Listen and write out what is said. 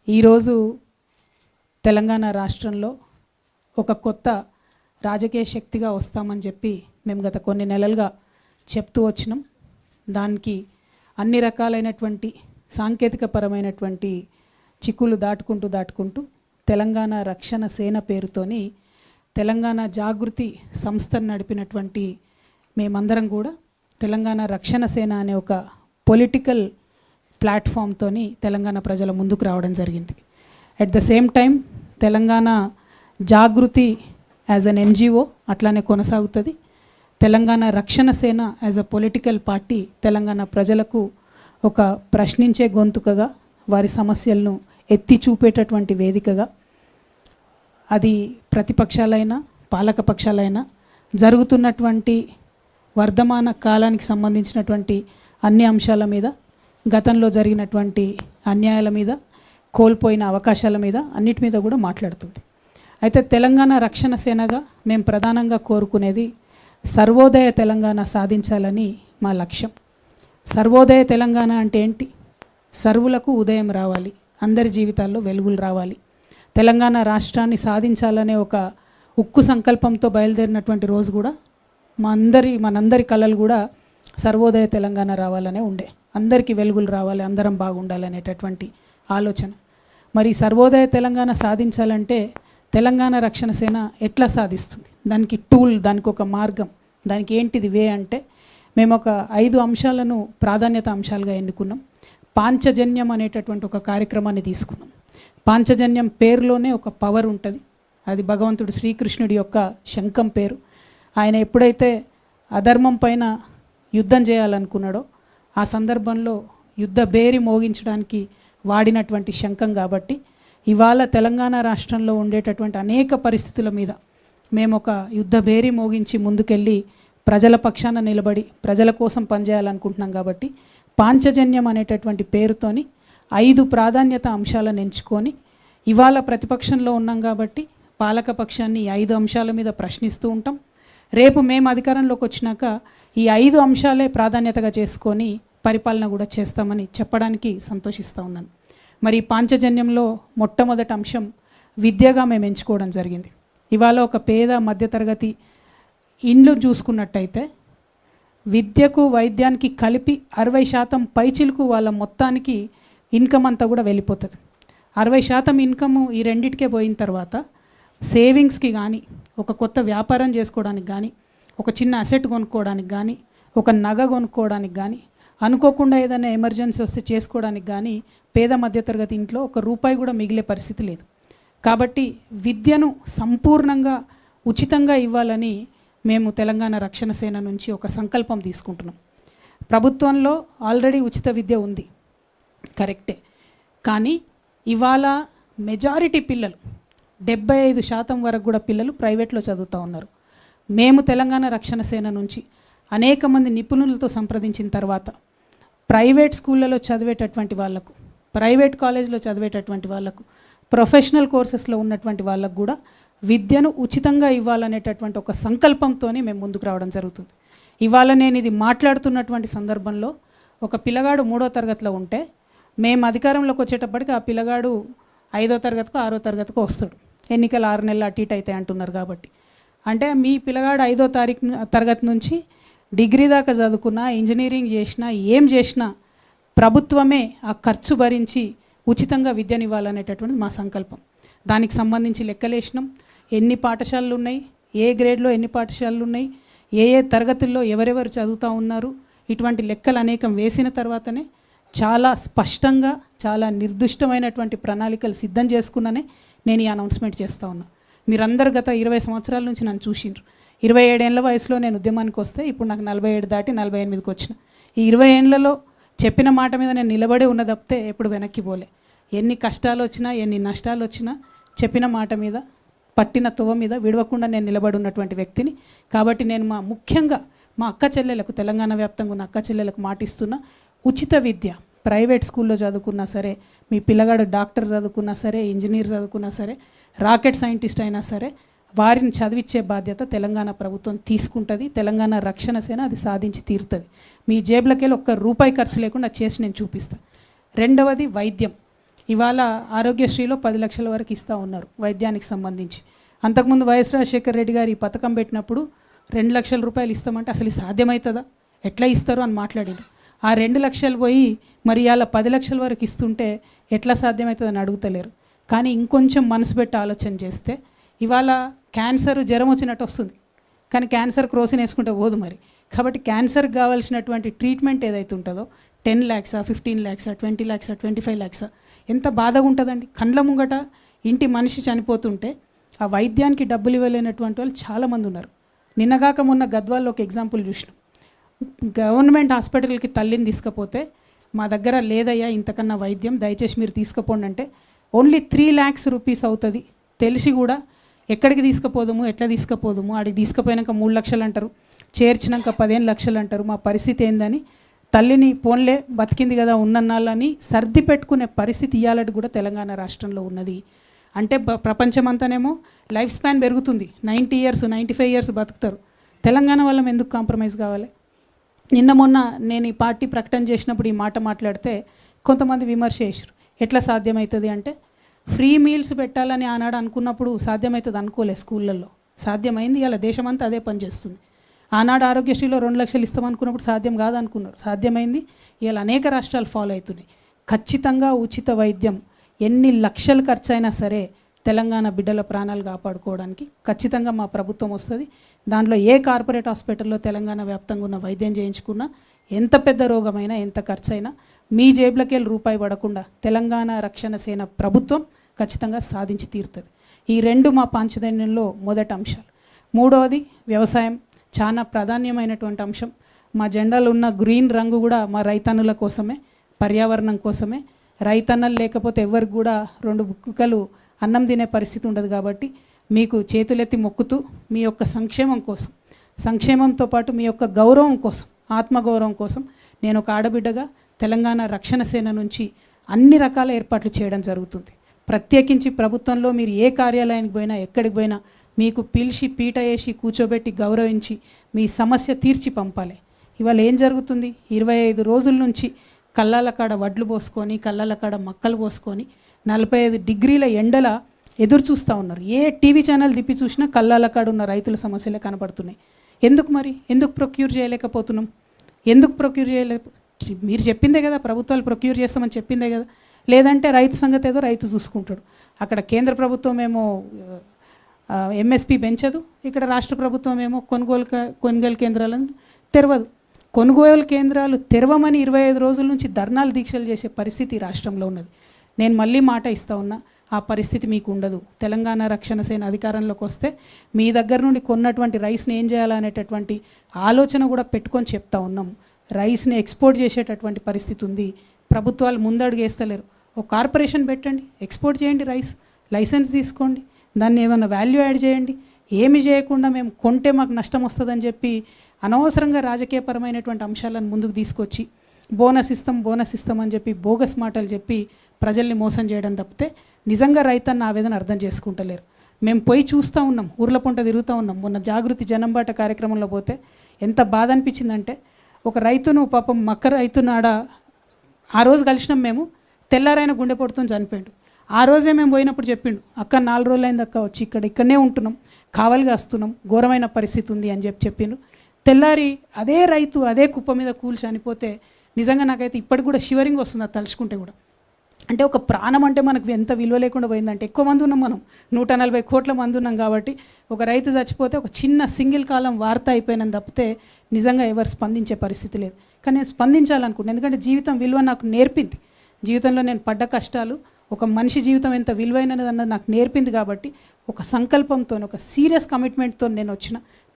ఈరోజు తెలంగాణ రాష్ట్రంలో ఒక కొత్త రాజకీయ శక్తిగా వస్తామని చెప్పి మేము గత కొన్ని నెలలుగా చెప్తూ వచ్చినాం. దానికి అన్ని రకాలైనటువంటి సాంకేతికపరమైనటువంటి చిక్కులు దాటుకుంటూ తెలంగాణ రక్షణ సేన పేరుతోని తెలంగాణ జాగృతి సంస్థను నడిపినటువంటి మేమందరం కూడా తెలంగాణ రక్షణ సేన అనే ఒక పొలిటికల్ ప్లాట్ఫామ్తోని తెలంగాణ ప్రజల ముందుకు రావడం జరిగింది. At the same time Telangana Jagruthi as an NGO అట్లానే కొనసాగుతుంది. Telangana Rakshana Sena as a political party Telangana ప్రజలకు ఒక ప్రశ్నించే గొంతుకగా, వారి సమస్యలను ఎత్తి చూపేటటువంటి వేదికగా, అది ప్రతిపక్షాలైనా పాలకపక్షాలైనా జరుగుతున్నటువంటి వర్ధమాన కాలానికి సంబంధించినటువంటి అన్ని అంశాల మీద, గతంలో జరిగినటువంటి అన్యాయాల మీద, కోల్పోయిన అవకాశాల మీద, అన్నిటి మీద కూడా మాట్లాడుతుంది. అయితే తెలంగాణ రక్షణ సేనగా మేము ప్రధానంగా కోరుకునేది సర్వోదయ తెలంగాణ సాధించాలని మా లక్ష్యం. సర్వోదయ తెలంగాణ అంటే ఏంటి? సర్వులకు ఉదయం రావాలి, అందరి జీవితాల్లో వెలుగులు రావాలి, తెలంగాణ రాష్ట్రాన్ని సాధించాలనే ఒక ఉక్కు సంకల్పంతో బయలుదేరినటువంటి రోజు కూడా మనందరి కళలు కూడా సర్వోదయ తెలంగాణ రావాలనే ఉండే, అందరికీ వెలుగులు రావాలి, అందరం బాగుండాలనేటటువంటి ఆలోచన. మరి సర్వోదయ తెలంగాణ సాధించాలంటే తెలంగాణ రక్షణ సేన ఎట్లా సాధిస్తుంది? దానికి టూల్, దానికి ఒక మార్గం, దానికి ఏంటిది వే అంటే మేము ఒక 5 అంశాలను ప్రాధాన్యత అంశాలుగా ఎన్నుకున్నాం. పాంచజన్యం అనేటటువంటి ఒక కార్యక్రమాన్ని తీసుకున్నాం. పాంచజన్యం పేరులోనే ఒక పవర్ ఉంటుంది. అది భగవంతుడు శ్రీకృష్ణుడి యొక్క శంఖం పేరు. ఆయన ఎప్పుడైతే అధర్మం పైన యుద్ధం చేయాలనుకున్నాడో ఆ సందర్భంలో యుద్ధ బేరి మోగించడానికి వాడినటువంటి శంఖం. కాబట్టి ఇవాళ తెలంగాణ రాష్ట్రంలో ఉండేటటువంటి అనేక పరిస్థితుల మీద మేము ఒక యుద్ధ బేరి మోగించి ముందుకెళ్ళి ప్రజల పక్షాన నిలబడి ప్రజల కోసం పనిచేయాలనుకుంటున్నాం. కాబట్టి పాంచజన్యం అనేటటువంటి పేరుతోని 5 ప్రాధాన్యత అంశాలను ఎంచుకొని ఇవాళ ప్రతిపక్షంలో ఉన్నాం కాబట్టి పాలకపక్షాన్ని 5 అంశాల మీద ప్రశ్నిస్తూ ఉంటాం. రేపు మేము అధికారంలోకి వచ్చినాక ఈ 5 అంశాలే ప్రాధాన్యతగా చేసుకొని పరిపాలన కూడా చేస్తామని చెప్పడానికి సంతోషిస్తూ ఉన్నాను. మరి పాంచజన్యంలో మొట్టమొదటి అంశం విద్యగా మేము ఎంచుకోవడం జరిగింది. ఇవాళ ఒక పేద మధ్యతరగతి ఇండ్లు చూసుకున్నట్టయితే విద్యకు వైద్యానికి కలిపి 60% పైచిలకు వాళ్ళ మొత్తానికి ఇన్కమ్ అంతా కూడా వెళ్ళిపోతుంది. 60% ఇన్కమ్ ఈ రెండిటికే పోయిన తర్వాత సేవింగ్స్కి కానీ, ఒక కొత్త వ్యాపారం చేసుకోవడానికి కానీ, ఒక చిన్న అసెట్ కొనుక్కోవడానికి కానీ, ఒక నగ కొనుక్కోవడానికి కానీ, అనుకోకుండా ఏదైనా ఎమర్జెన్సీ వస్తే చేసుకోవడానికి కానీ పేద మధ్యతరగతి ఇంట్లో ఒక రూపాయి కూడా మిగిలే పరిస్థితి లేదు. కాబట్టి విద్యను సంపూర్ణంగా ఉచితంగా ఇవ్వాలని మేము తెలంగాణ రక్షణ సేన నుంచి ఒక సంకల్పం తీసుకుంటున్నాం. ప్రభుత్వంలో ఆల్రెడీ ఉచిత విద్య ఉంది, కరెక్టే. కానీ ఇవాళ మెజారిటీ పిల్లలు 75% వరకు కూడా పిల్లలు ప్రైవేట్లో చదువుతూ ఉన్నారు. మేము తెలంగాణ రక్షణ సేన నుంచి అనేక మంది నిపుణులతో సంప్రదించిన తర్వాత ప్రైవేట్ స్కూళ్ళలో చదివేటటువంటి వాళ్ళకు, ప్రైవేట్ కాలేజ్లో చదివేటటువంటి వాళ్ళకు, ప్రొఫెషనల్ కోర్సెస్లో ఉన్నటువంటి వాళ్ళకు కూడా విద్యను ఉచితంగా ఇవ్వాలనేటటువంటి ఒక సంకల్పంతో మేము ముందుకు రావడం జరుగుతుంది. ఇవాళ నేను ఇది మాట్లాడుతున్నటువంటి సందర్భంలో ఒక పిల్లగాడు 3వ తరగతిలో ఉంటే మేము అధికారంలోకి వచ్చేటప్పటికి ఆ పిల్లగాడు 5వ తరగతికో 6వ తరగతికో వస్తాడు. ఎన్నికలు 6 నెలలు అటు ఇటు అవుతాయి అంటున్నారు. కాబట్టి అంటే మీ పిల్లగాడు 5వ తరగతి నుంచి డిగ్రీ దాకా చదువుకున్నా, ఇంజనీరింగ్ చేసినా, ఏం చేసినా ప్రభుత్వమే ఆ ఖర్చు భరించి ఉచితంగా విద్యనివ్వాలనేటటువంటి మా సంకల్పం. దానికి సంబంధించి లెక్కలేసినాం. ఎన్ని పాఠశాలలు ఉన్నాయి, ఏ గ్రేడ్లో ఎన్ని పాఠశాలలు ఉన్నాయి, ఏ తరగతుల్లో ఎవరెవరు చదువుతూ ఉన్నారు, ఇటువంటి లెక్కలు అనేకం వేసిన తర్వాతనే చాలా స్పష్టంగా, చాలా నిర్దిష్టమైనటువంటి ప్రణాళికలు సిద్ధం చేసుకున్నానే నేను ఈ అనౌన్స్మెంట్ చేస్తూ ఉన్నా. మీరందరూ గత 20 సంవత్సరాల నుంచి నన్ను చూసిండ్రు. 27 ఏళ్ల వయసులో నేను ఉద్యమానికి వస్తే ఇప్పుడు నాకు 47 దాటి 48కి వచ్చిన. ఈ 20 ఏళ్లలో చెప్పిన మాట మీద నేను నిలబడే ఉన్న తప్పితే ఎప్పుడు వెనక్కి పోలే. ఎన్ని కష్టాలు వచ్చినా, ఎన్ని నష్టాలు వచ్చినా చెప్పిన మాట మీద, పట్టిన తువ మీద విడవకుండా నేను నిలబడి ఉన్నటువంటి వ్యక్తిని. కాబట్టి నేను ముఖ్యంగా మా అక్క చెల్లెలకు, తెలంగాణ వ్యాప్తంగా ఉన్న అక్క చెల్లెలకు మాటిస్తున్నా, ఉచిత విద్య ప్రైవేట్ స్కూల్లో చదువుకున్నా సరే, మీ పిల్లగాడు డాక్టర్ చదువుకున్నా సరే, ఇంజనీర్ చదువుకున్నా సరే, రాకెట్ సైంటిస్ట్ అయినా సరే, వారిని చదివించే బాధ్యత తెలంగాణ ప్రభుత్వం తీసుకుంటుంది. తెలంగాణ రక్షణ సేన అది సాధించి తీరుతుంది. మీ జేబులకెళ్ళి ఒక్క రూపాయి ఖర్చు లేకుండా చేసి నేను చూపిస్తాను. రెండవది వైద్యం. ఇవాళ ఆరోగ్యశ్రీలో 10 లక్షల వరకు ఇస్తూ ఉన్నారు వైద్యానికి సంబంధించి. అంతకుముందు వైఎస్ రాజశేఖర రెడ్డి గారు ఈ పథకం పెట్టినప్పుడు 2 లక్షల రూపాయలు ఇస్తామంటే అసలు సాధ్యమవుతుందా, ఎట్లా ఇస్తారు అని మాట్లాడారు. ఆ 2 లక్షలు పోయి మరి ఇవాళ 10 లక్షల వరకు ఇస్తుంటే ఎట్లా సాధ్యమవుతుందని అడుగుతలేరు. కానీ ఇంకొంచెం మనసు పెట్టి ఆలోచన చేస్తే ఇవాళ క్యాన్సర్ జ్వరం వచ్చినట్టు వస్తుంది, కానీ క్యాన్సర్ క్రోసిన్ వేసుకుంటే పోదు మరి. కాబట్టి క్యాన్సర్కి కావాల్సినటువంటి ట్రీట్మెంట్ ఏదైతే ఉంటుందో 10 lakhs, 15 lakhs, 20 lakhs, 25 lakhs ఎంత బాధగా ఉంటుందండి. కండ్ల ముంగట ఇంటి మనిషి చనిపోతుంటే ఆ వైద్యానికి డబ్బులు ఇవ్వలేనటువంటి వాళ్ళు చాలామంది ఉన్నారు. నిన్నగాక మొన్న గద్వాల్లో ఒక ఎగ్జాంపుల్ చూసినాం. గవర్నమెంట్ హాస్పిటల్కి తల్లిని తీసుకపోతే మా దగ్గర లేదయ్యా ఇంతకన్నా వైద్యం, దయచేసి మీరు తీసుకుపోండి అంటే ఓన్లీ 3 lakhs rupees అవుతుంది. తెలిసి కూడా ఎక్కడికి తీసుకుపోదాము, ఎట్లా తీసుకుపోదాము, ఆడికి తీసుకుపోయాక 3 లక్షలు అంటారు, చేర్చినాక 15 లక్షలు అంటారు. మా పరిస్థితి ఏందని తల్లిని పోన్లే బతికింది కదా ఉన్నన్నాళ్ళని సర్ది పెట్టుకునే పరిస్థితి ఇవ్వాలంటే కూడా తెలంగాణ రాష్ట్రంలో ఉన్నది. అంటే ప్రపంచమంతానేమో లైఫ్ స్పాన్ పెరుగుతుంది, 90 years 95 years బతుకుతారు. తెలంగాణ వాళ్ళం ఎందుకు కాంప్రమైజ్ కావాలి? నిన్న మొన్న నేను ఈ పార్టీ ప్రకటన చేసినప్పుడు ఈ మాట మాట్లాడితే కొంతమంది విమర్శ చేశారు. ఎట్లా సాధ్యమవుతుంది అంటే, ఫ్రీ మీల్స్ పెట్టాలని ఆనాడు అనుకున్నప్పుడు సాధ్యమవుతుంది అనుకోలే, స్కూళ్ళల్లో సాధ్యమైంది. ఇలా దేశమంతా అదే పనిచేస్తుంది. ఆనాడు ఆరోగ్యశ్రీలో 2 లక్షలు ఇస్తామనుకున్నప్పుడు సాధ్యం కాదనుకున్నారు, సాధ్యమైంది. ఇలా అనేక రాష్ట్రాలు ఫాలో అవుతున్నాయి. ఖచ్చితంగా ఉచిత వైద్యం ఎన్ని లక్షలు ఖర్చు అయినా సరే తెలంగాణ బిడ్డల ప్రాణాలు కాపాడుకోవడానికి ఖచ్చితంగా మా ప్రభుత్వం వస్తుంది. దాంట్లో ఏ కార్పొరేట్ హాస్పిటల్లో తెలంగాణ వ్యాప్తంగా ఉన్న వైద్యం చేయించుకున్నా ఎంత పెద్ద రోగమైనా ఎంత ఖర్చు అయినా మీ జేబులకి వెళ్ళి రూపాయి పడకుండా తెలంగాణ రక్షణ సేన ప్రభుత్వం ఖచ్చితంగా సాధించి తీరుతుంది. ఈ 2 మా పాంచజన్యంలో మొదటి అంశాలు. మూడవది వ్యవసాయం, చాలా ప్రాధాన్యమైనటువంటి అంశం. మా జెండాలో ఉన్న గ్రీన్ రంగు కూడా మా రైతన్నుల కోసమే, పర్యావరణం కోసమే. రైతన్నలు లేకపోతే ఎవరికి కూడా 2 బుక్కలు అన్నం తినే పరిస్థితి ఉండదు. కాబట్టి మీకు చేతులెత్తి మొక్కుతూ మీ యొక్క సంక్షేమం కోసం, సంక్షేమంతో పాటు మీ యొక్క గౌరవం కోసం, ఆత్మగౌరవం కోసం నేను ఒక ఆడబిడ్డగా తెలంగాణ రక్షణ సేన నుంచి అన్ని రకాల ఏర్పాట్లు చేయడం జరుగుతుంది. ప్రత్యేకించి ప్రభుత్వంలో మీరు ఏ కార్యాలయానికి పోయినా, ఎక్కడికి పోయినా మీకు పిలిచి పీట వేసి కూర్చోబెట్టి గౌరవించి మీ సమస్య తీర్చి పంపాలి. ఇవాళ ఏం జరుగుతుంది? 25 రోజుల నుంచి కళ్ళాల కాడ వడ్లు పోసుకొని, కళ్ళాల కాడ మక్కలు పోసుకొని 45 degrees ఎండల ఎదురు చూస్తూ ఉన్నారు. ఏ టీవీ ఛానల్ తిప్పి చూసినా కళ్ళాల కాడ ఉన్న రైతుల సమస్యలే కనబడుతున్నాయి. ఎందుకు మరి? ఎందుకు ప్రొక్యూర్ చేయలేకపోతున్నాం? ఎందుకు ప్రొక్యూర్ మీరు చెప్పిందే కదా, ప్రభుత్వాలు ప్రొక్యూర్ చేస్తామని చెప్పిందే కదా. లేదంటే రైతు సంగతి ఏదో రైతు చూసుకుంటాడు. అక్కడ కేంద్ర ప్రభుత్వం ఏమో ఎంఎస్పి పెంచదు, ఇక్కడ రాష్ట్ర ప్రభుత్వం ఏమో కొనుగోలు కేంద్రాలను తెరవదు. కొనుగోలు కేంద్రాలు తెరవమని 25 రోజుల నుంచి ధర్నాలు దీక్షలు చేసే పరిస్థితి రాష్ట్రంలో ఉన్నది. నేను మళ్ళీ మాట ఇస్తా ఉన్నా, ఆ పరిస్థితి మీకు ఉండదు. తెలంగాణ రక్షణ సేన అధికారంలోకి వస్తే మీ దగ్గర నుండి కొన్నటువంటి రైస్ని ఏం చేయాలనేటటువంటి ఆలోచన కూడా పెట్టుకొని చెప్తా ఉన్నాం. రైస్ని ఎక్స్పోర్ట్ చేసేటటువంటి పరిస్థితి ఉంది. ప్రభుత్వాలు ముందడుగు వేస్తలేరు. ఒక కార్పొరేషన్ పెట్టండి, ఎక్స్పోర్ట్ చేయండి రైస్, లైసెన్స్ తీసుకోండి, దాన్ని ఏమైనా వాల్యూ యాడ్ చేయండి. ఏమి చేయకుండా మేము కొంటే మాకు నష్టం వస్తుందని చెప్పి అనవసరంగా రాజకీయపరమైనటువంటి అంశాలను ముందుకు తీసుకొచ్చి బోనస్ ఇస్తాం అని చెప్పి బోగస్ మాటలు చెప్పి ప్రజల్ని మోసం చేయడం తప్పితే నిజంగా రైతన్న ఆవేదన అర్థం చేసుకుంటలేరు. మేము పోయి చూస్తూ ఉన్నాం, ఊర్ల పొంట తిరుగుతూ ఉన్నాం. మొన్న జాగృతి జనంబాట కార్యక్రమంలో పోతే ఎంత బాధ అనిపించిందంటే, ఒక రైతును పాపం మక్క రైతునాడ ఆ రోజు కలిసినాం మేము, తెల్లారైన గుండెపోటుతో చనిపోయాడు. ఆ రోజే మేము పోయినప్పుడు చెప్పిండు, అక్క 4 రోజులు అయింది అక్క వచ్చి ఇక్కడనే ఉంటున్నాం, కావలిగా వస్తున్నాం, ఘోరమైన పరిస్థితి ఉంది అని చెప్పిండు. తెల్లారి అదే రైతు అదే కుప్ప మీద కూలి చనిపోతే నిజంగా నాకైతే ఇప్పటికి కూడా షివరింగ్ వస్తుంది అది తలుచుకుంటే కూడా. అంటే ఒక ప్రాణం అంటే మనకు ఎంత విలువ లేకుండా పోయిందంటే, ఎక్కువ మంది ఉన్నాం మనం, 140 కోట్ల మంది ఉన్నాం. కాబట్టి ఒక రైతు చచ్చిపోతే ఒక చిన్న సింగిల్ కాలం వార్త అయిపోయినందు తప్పితే నిజంగా ఎవరు స్పందించే పరిస్థితి లేదు. కానీ నేను స్పందించాలనుకుంటున్నాను, ఎందుకంటే జీవితం విలువ నాకు నేర్పింది. జీవితంలో నేను పడ్డ కష్టాలు, ఒక మనిషి జీవితం ఎంత విలువైనది అన్నది నాకు నేర్పింది. కాబట్టి ఒక సంకల్పంతో, ఒక సీరియస్ కమిట్మెంట్తో నేను వచ్చిన